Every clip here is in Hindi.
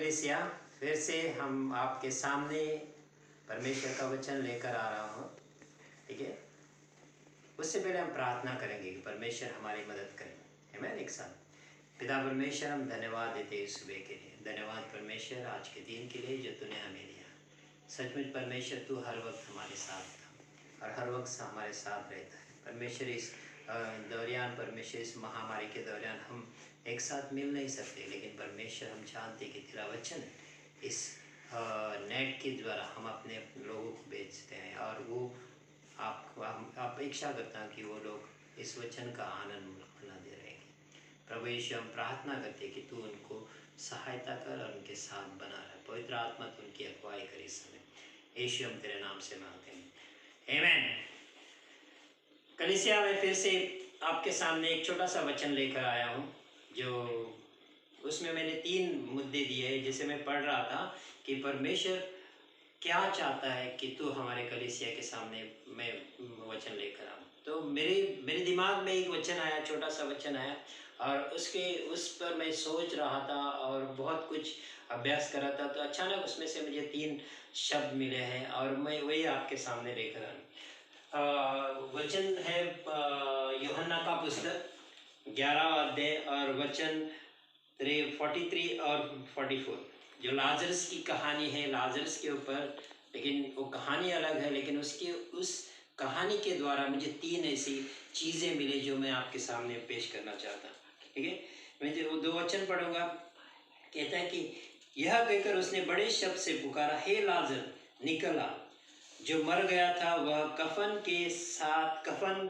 कलीसिया, फिर से हम आपके सामने परमेश्वर का वचन लेकर आ रहा हूँ। ठीक है, उससे पहले हम प्रार्थना करेंगे कि परमेश्वर हमारी मदद करें। आमीन। एक साथ पिता परमेश्वर, हम धन्यवाद देते हैं सुबह के लिए। धन्यवाद परमेश्वर आज के दिन के लिए जो तूने हमें दिया। सचमुच परमेश्वर तू हर वक्त हमारे साथ था और हर वक्त हमारे साथ रहता है। परमेश्वर इस दौरान, परमेश्वर इस महामारी के दौरान हम एक साथ मिल नहीं सकते, लेकिन परमेश्वर हम जानते कि तेरा वचन इस नेट के द्वारा हम अपने लोगों को भेजते हैं और वो आपको हम अपेक्षा करता हूँ कि वो लोग इस वचन का आनंद दे रहेंगे। प्रभु यीशु, हम प्रार्थना करते कि तू उनको सहायता कर और उनके साथ बना रहे। पवित्र आत्मा तू उनकी अगुवाई कर इस समय। यीशु हम तेरे नाम से मांगते हैं, आमीन। कलीसिया, मैं फिर से आपके सामने एक छोटा सा वचन लेकर आया हूँ, जो उसमें मैंने 3 मुद्दे दिए हैं। जिसे मैं पढ़ रहा था कि परमेश्वर क्या चाहता है कि तू हमारे कलीसिया के सामने मैं वचन लेकर आऊँ। तो मेरे दिमाग में एक वचन आया, छोटा सा वचन आया, और उस पर मैं सोच रहा था और बहुत कुछ अभ्यास कर रहा था। तो अचानक उसमें से मुझे 3 शब्द मिले हैं और मैं वही आपके सामने लेकर आऊँ। वचन है यूहन्ना का पुस्तक 11 अध्याय और वचन 43 और 44, जो लाजरस की कहानी है, लाजरस के ऊपर। लेकिन वो कहानी अलग है, लेकिन उस कहानी के द्वारा मुझे 3 ऐसी चीज़ें मिली जो मैं आपके सामने पेश करना चाहता हूँ। ठीक है, मैं जो 2 वचन पढ़ूंगा। कहता है कि यह कहकर उसने बड़े शब्द से पुकारा, हे लाजर निकल आ। जो मर गया था वह कफन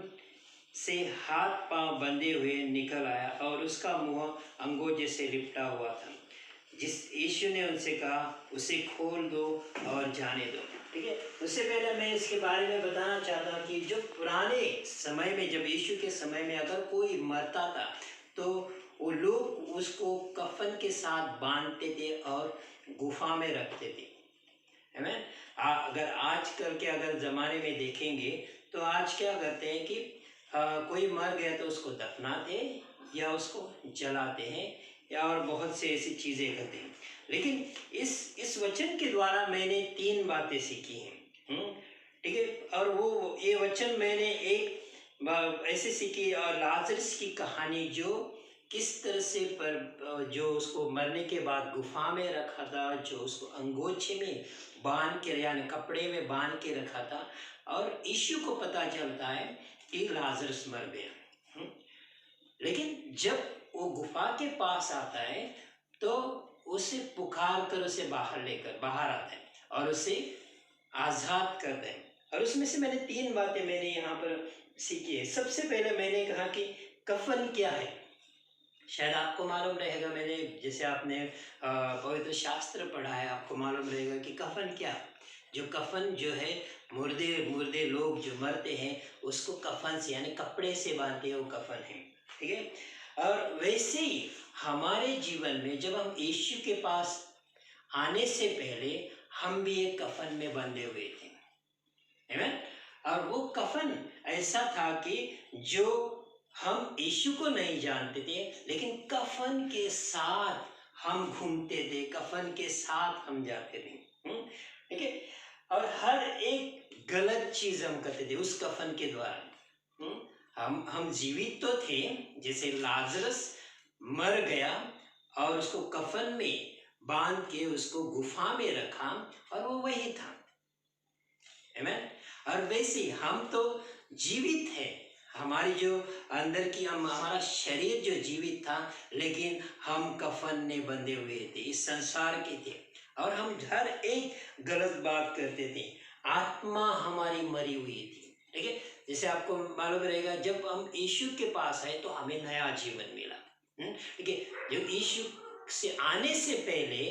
से हाथ पांव बंधे हुए निकल आया और उसका मुंह अंगों जैसे लिपटा हुआ था। जिस यीशु ने उनसे कहा, उसे खोल दो और जाने दो। ठीक है, उससे पहले मैं इसके बारे में बताना चाहता हूँ कि जो पुराने समय में, जब यीशु के समय में अगर कोई मरता था तो वो लोग उसको कफन के साथ बांधते थे और गुफा में रखते थे। आमीन। अगर आजकल के ज़माने में देखेंगे तो आज क्या करते हैं कि कोई मर गया तो उसको दफनाते हैं या उसको जलाते हैं या और बहुत से ऐसी चीज़ें करते हैं। लेकिन इस वचन के द्वारा मैंने 3 बातें सीखी हैं। ठीक है, और वो ये वचन मैंने एक ऐसे सीखी, और लाजरस की कहानी जो किस तरह से जो उसको मरने के बाद गुफा में रखा था, जो उसको अंगोछे में बांध के यानी कपड़े में बांध के रखा था, और यीशु को पता चलता है कि लाजरस मर गया। लेकिन जब वो गुफा के पास आता है तो उसे पुकार कर उसे बाहर आता है और उसे आज़ाद करता है। और उसमें से मैंने 3 बातें मैंने यहाँ पर सीखी है। सबसे पहले मैंने कहा कि कफन क्या है। शायद आपको मालूम रहेगा, मैंने जैसे आपने पवित्र शास्त्र पढ़ा है, आपको मालूम रहेगा कि कफन क्या है। जो कफन जो है, मुर्दे लोग जो मरते हैं उसको कफन से यानी कपड़े से बांधते हैं, वो कफन है। ठीक है, और वैसे ही हमारे जीवन में जब हम यीशु के पास आने से पहले हम भी एक कफन में बंधे हुए थे। आमीन। और वो कफन ऐसा था कि जो हम यीशु को नहीं जानते थे, लेकिन कफन के साथ हम घूमते थे, कफन के साथ हम जाते थे। ठीक है, और हर एक गलत चीज हम करते थे उस कफन के द्वारा। हम जीवित तो थे, जैसे लाजरस मर गया और उसको कफन में बांध के उसको गुफा में रखा और वो वही था। आमीन। और वैसे हम तो जीवित है, हमारी जो अंदर की हमारा शरीर जो जीवित था, लेकिन हम कफन में बंधे हुए थे, इस संसार के थे, और हम हर एक गलत बात करते थे। आत्मा हमारी मरी हुई थी। ठीक है, जैसे आपको मालूम रहेगा, जब हम यीशु के पास आए तो हमें नया जीवन मिला। ठीक है, जब यीशु से आने से पहले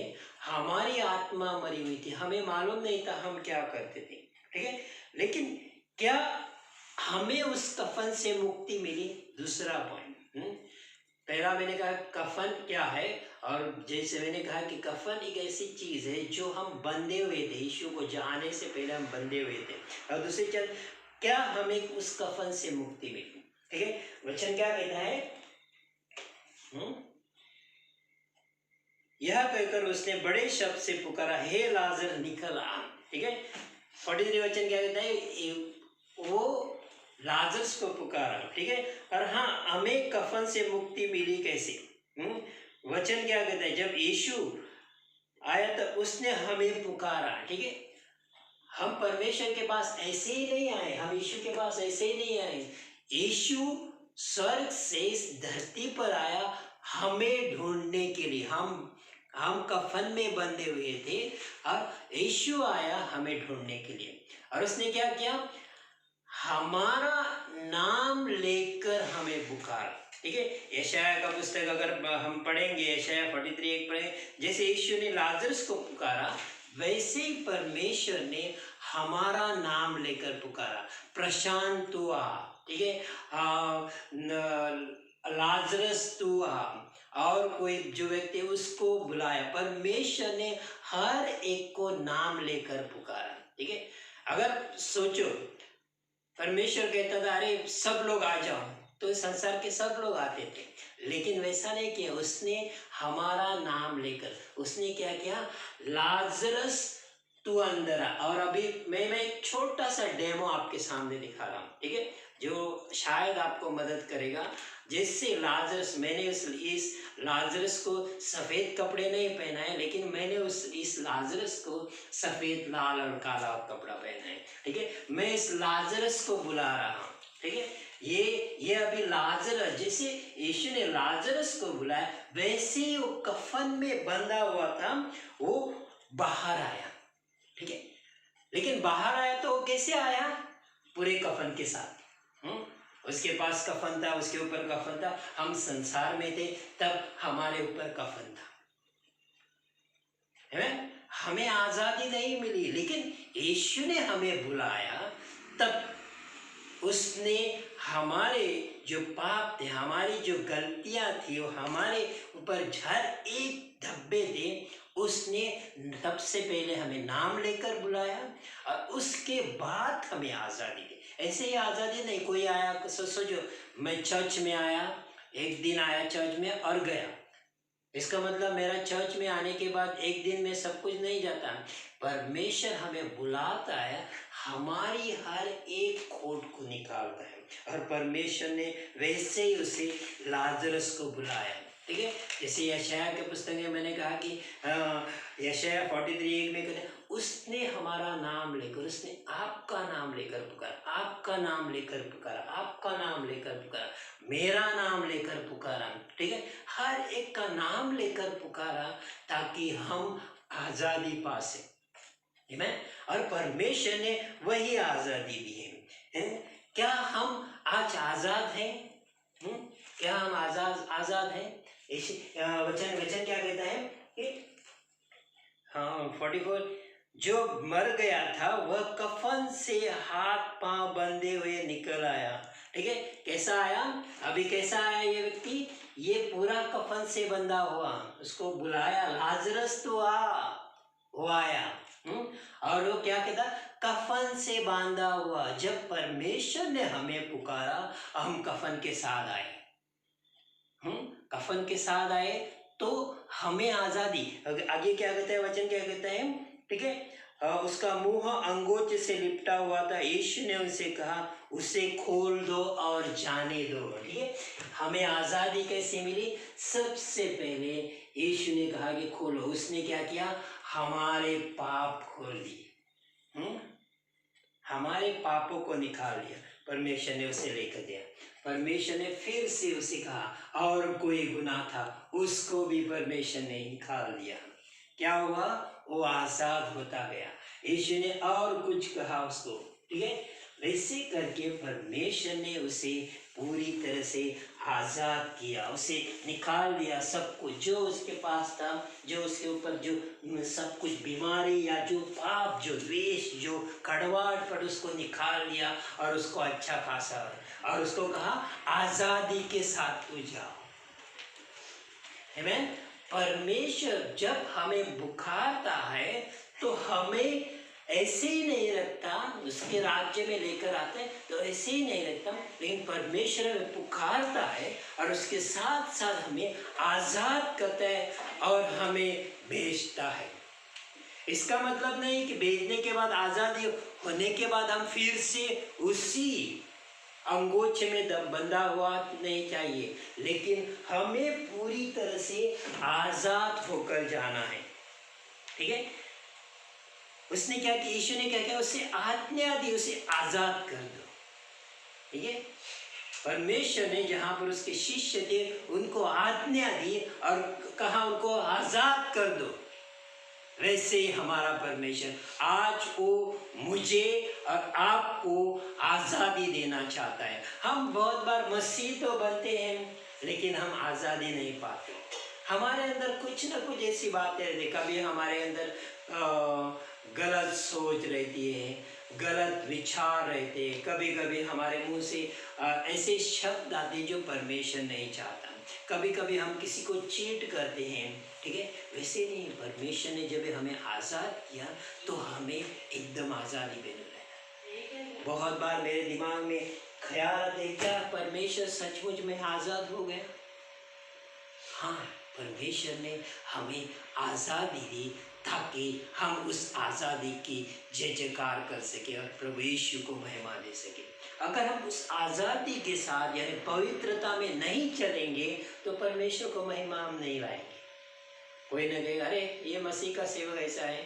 हमारी आत्मा मरी हुई थी, हमें मालूम नहीं था हम क्या करते थे। ठीक है, लेकिन क्या हमें उस कफन से मुक्ति मिली? दूसरा पॉइंट, पहला मैंने कहा कफन क्या है, और जैसे मैंने कहा कि कफन एक ऐसी चीज है जो हम बंधे हुए थे, यीशु को जाने से पहले हम बंधे हुए थे। और दूसरी चीज, क्या हमें उस कफन से मुक्ति मिली? ठीक है, वचन क्या कहता है? यह कहकर उसने बड़े शब्द से पुकारा, हे लाजर निकल आ। ठीक है, 43 वचन क्या कहता है, वो लाजरस को पुकारा। ठीक है, और हाँ, हमें कफन से मुक्ति मिली कैसे? वचन क्या कहता है, जब यीशु आया तो उसने हमें पुकारा। ठीक है, हम परमेश्वर के पास ऐसे ही नहीं आए, हम यीशु के पास ऐसे ही नहीं आए। यीशु स्वर्ग से इस धरती पर आया हमें ढूंढने के लिए। हम कफन में बंधे हुए थे और यीशु आया हमें ढूंढने के लिए। और उसने क्या किया, हमारा नाम लेकर हमें पुकारा। ठीक है, यशाया का पुस्तक अगर हम पढ़ेंगे, यशाया 43 एक पढ़ेंगे, जैसे यीशु ने लाजरस को पुकारा, वैसे ही परमेश्वर ने हमारा नाम लेकर पुकारा, प्रशांत तू आ। ठीक है, लाजरस तू आ, और कोई जो व्यक्ति उसको बुलाया। परमेश्वर ने हर एक को नाम लेकर पुकारा। ठीक है, अगर सोचो, परमेश्वर कहता था अरे सब लोग आ जाओ, तो संसार के सब लोग आते थे, लेकिन वैसा नहीं किया। उसने हमारा नाम लेकर उसने क्या किया, लाजरस तू अंदर आ। और अभी मैं एक छोटा सा डेमो आपके सामने दिखा रहा हूँ। ठीक है, जो शायद आपको मदद करेगा। जैसे लाजरस, मैंने इस लाजरस को सफेद कपड़े नहीं पहनाए, लेकिन मैंने इस लाजरस को सफेद, लाल और काला कपड़ा पहना है। ठीक है, मैं इस लाजरस को बुला रहा हूँ। ठीक है, ये अभी लाजरस, जैसे यीशु ने लाजरस को बुलाया, वैसे ही वो कफन में बंधा हुआ था, वो बाहर आया। ठीक है, लेकिन बाहर आया तो वो कैसे आया, पूरे कफन के साथ। उसके पास कफन था, उसके ऊपर कफन था। हम संसार में थे तब हमारे ऊपर कफन था, है? हमें आजादी नहीं मिली, लेकिन यीशु ने हमें बुलाया, तब उसने हमारे जो पाप थे, हमारी जो गलतियां थी, वो हमारे ऊपर हर एक धब्बे थे, उसने तब से पहले हमें नाम लेकर बुलाया और उसके बाद हमें आज़ादी दी। ऐसे ही आज़ादी नहीं, कोई आया, सोचो मैं चर्च में आया, एक दिन आया चर्च में और गया, इसका मतलब मेरा चर्च में आने के बाद एक दिन में सब कुछ नहीं जाता। परमेश्वर हमें बुलाता है, हमारी हर एक खोट को निकालता है, और परमेश्वर ने वैसे ही उसे लाजरस को बुलाया। ठीक है, जैसे यशाया के पुस्तक में मैंने कहा कि यशाया 43:1 में कहते हैं, उसने हमारा नाम लेकर, उसने आपका नाम लेकर पुकारा, आपका नाम लेकर पुकारा, आपका नाम लेकर पुकारा, मेरा नाम लेकर पुकारा। ठीक है, हर एक का नाम लेकर पुकारा ताकि हम आजादी पा सके। और परमेश्वर ने वही आजादी दी है। क्या हम आज आजाद हैं? क्या हम आजाद हैं? वचन क्या कहता है कि 44, जो मर गया था वह कफन से हाथ पांव बंधे हुए निकल आया। ठीक है, कैसा आया? अभी कैसा आया ये व्यक्ति? ये पूरा कफन से बंधा हुआ, उसको बुलाया, लाजरस तो आ, वो आया। और वो क्या कहता, कफन से बांधा हुआ। जब परमेश्वर ने हमें पुकारा, हम कफन के साथ आए। कफन के साथ आए तो हमें आजादी। आगे क्या कहता है वचन, क्या कहता है? ठीक है, उसका मुंह अंगोछे से लिपटा हुआ था। यीशु ने उनसे कहा, उसे खोल दो और जाने दो। ठीक है, हमें आजादी कैसे मिली? सबसे पहले यीशु ने कहा कि खोलो। उसने क्या किया? हमारे पाप खोल दिए, हमारे पापों को निकाल दिया। परमेश्वर ने उसे लेकर दिया। परमेश्वर ने फिर से उसे कहा, और कोई गुनाह था उसको भी परमेश्वर ने निकाल दिया। क्या हुआ? वो आजाद होता गया। यीशु ने और कुछ कहा उसको। ठीक है, वैसे करके परमेश्वर ने उसे पूरी तरह से आज़ाद किया, उसे निकाल दिया। सब कुछ जो उसके पास था, जो उसके ऊपर जो सब कुछ बीमारी या जो पाप, जो द्वेष, जो कड़वाहट पर, उसको निकाल दिया और उसको अच्छा खासा, और उसको कहा आज़ादी के साथ तू जाओ। आमीन। परमेश्वर जब हमें पुकारता है तो हमें ऐसे ही नहीं रखता, उसके राज्य में लेकर आते हैं तो ऐसे ही नहीं रखता, लेकिन परमेश्वर हमें पुकारता है और उसके साथ साथ हमें आज़ाद करता है और हमें भेजता है। इसका मतलब नहीं कि भेजने के बाद, आज़ादी होने के बाद हम फिर से उसी अंगोछे में बंधा हुआ नहीं चाहिए, लेकिन हमें पूरी तरह से आज़ाद होकर जाना है। ठीक है, उसने क्या किया, यीशु ने क्या किया, उसे आज्ञा दी, उसे आज़ाद कर दो। ठीक है, परमेश्वर ने जहाँ पर उसके शिष्य थे उनको आज्ञा दी और कहा उनको आज़ाद कर दो। वैसे ही हमारा परमेश्वर आज वो मुझे और आपको आज़ादी देना चाहता है। हम बहुत बार मसीह तो बनते हैं लेकिन हम आज़ादी नहीं पाते। हमारे अंदर कुछ ना कुछ ऐसी बातें रहती, कभी हमारे अंदर गलत सोच रहती है, गलत विचार रहते, कभी कभी हमारे मुंह से ऐसे शब्द आते जो परमेश्वर नहीं चाहता। कभी कभी हम किसी को चीट करते हैं। ठीक है, वैसे नहीं, परमेश्वर ने जब हमें आज़ाद किया तो हमें एकदम आज़ादी में रहना। बहुत बार मेरे दिमाग में ख्याल आते, क्या परमेश्वर सचमुच में आज़ाद हो गया? हाँ, परमेश्वर ने हमें आज़ादी दी ताकि हम उस आज़ादी की जय जयकार कर सके और प्रभु यीशु को महिमा दे सके। अगर हम उस आज़ादी के साथ यानी पवित्रता में नहीं चलेंगे तो परमेश्वर को महिमा हम नहीं लाएंगे। कोई न कहेगा अरे ये मसीह का सेवक ऐसा है,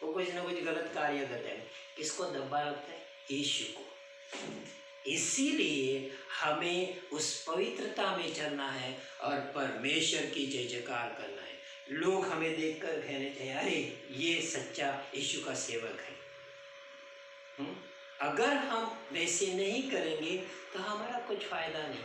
वो कुछ ना कुछ गलत कार्य करता है। किसको दबा रखता है? यीशु को। इसीलिए हमें उस पवित्रता में चलना है और परमेश्वर की जय जयकार करना है। लोग हमें देखकर कहने चाहिए अरे ये सच्चा यीशु का सेवक है। अगर हम वैसे नहीं करेंगे तो हमारा कुछ फायदा नहीं।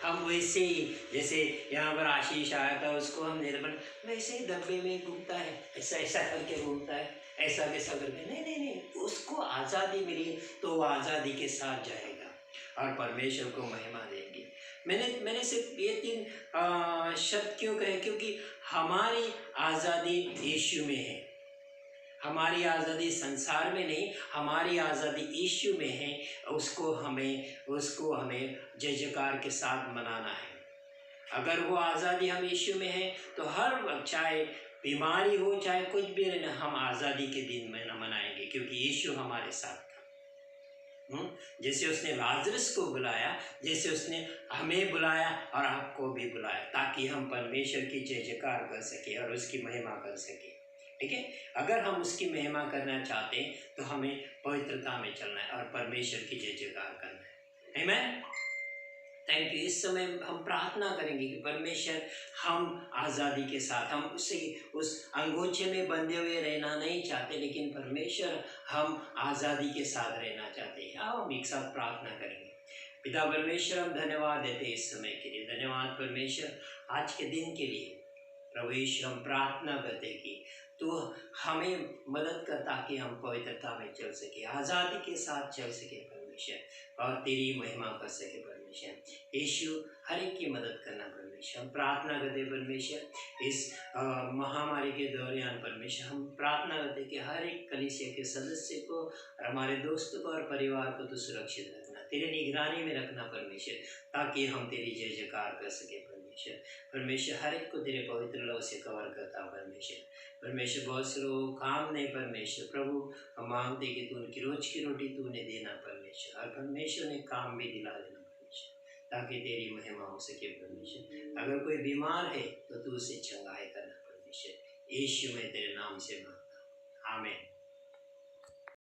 हम वैसे ही, जैसे यहाँ पर आशीष आया था, उसको हम निर्बल वैसे ही डब्बे में घूमता है, ऐसा ऐसा करके घूमता है, ऐसा वैसा करके, नहीं नहीं नहीं, उसको आज़ादी मिली तो वो आज़ादी के साथ जाएगा और परमेश्वर को महिमा देंगे। मैंने सिर्फ ये 3 शब्द क्यों कहे, क्योंकि हमारी आज़ादी यीशु में है। हमारी आज़ादी संसार में नहीं, हमारी आज़ादी यीशु में है। उसको हमें जय जयकार के साथ मनाना है। अगर वो आज़ादी हम यीशु में है तो हर वक्त, चाहे बीमारी हो चाहे कुछ भी रहना, हम आज़ादी के दिन में मनाएंगे क्योंकि यीशु हमारे साथ था। जैसे उसने लाजरस को बुलाया, जैसे उसने हमें बुलाया और आपको भी बुलाया, ताकि हम परमेश्वर की जय जयकार कर सके और उसकी महिमा कर सके। ठीक है, अगर हम उसकी महिमा करना चाहते हैं तो हमें पवित्रता में चलना है और परमेश्वर की जय जयकार करना है। आमीन। Thank you. इस समय हम प्रार्थना करेंगे कि परमेश्वर, हम आज़ादी के साथ, हम उस अंगोछे में बंधे हुए रहना नहीं चाहते, लेकिन परमेश्वर हम आज़ादी के साथ रहना चाहते हैं। आओ हम एक साथ प्रार्थना करेंगे। पिता परमेश्वर, हम धन्यवाद देते हैं इस समय के लिए। धन्यवाद परमेश्वर आज के दिन के लिए। प्रभु यीशु, हम प्रार्थना करते कि तो हमें मदद कर ताकि हम पवित्रता में चल सके, आज़ादी के साथ चल सके परमेश्वर, और तेरी महिमा कर सके परमेश्वर। यीशु, हर एक की मदद करना परमेश्वर। हम प्रार्थना करते परमेश्वर इस महामारी के दौरान परमेश्वर, हम प्रार्थना करते कि हर एक कलीसिया के सदस्य को और हमारे दोस्तों को और परिवार को तो सुरक्षित रखना, तेरे निगरानी में रखना परमेश्वर, ताकि हम तेरी जय जयकार कर सके परमेश्वर। परमेश्वर, हर एक को तेरे पवित्र लहू से कवर करता परमेश्वर। परमेश्वर, बहुत से लोग काम नहीं परमेश्वर, प्रभु हम मांगते कि तू उनकी रोज की रोटी तूने देना परमेश्वर, और परमेश्वर ने काम भी दिला देना परमेश्वर, ताकि तेरी महिमा हो सके परमेश्वर। अगर कोई बीमार है तो तू उसे चंगाई करना परमेश्वर। यीशु, मैं तेरे नाम से मांगता हूँ, आमीन।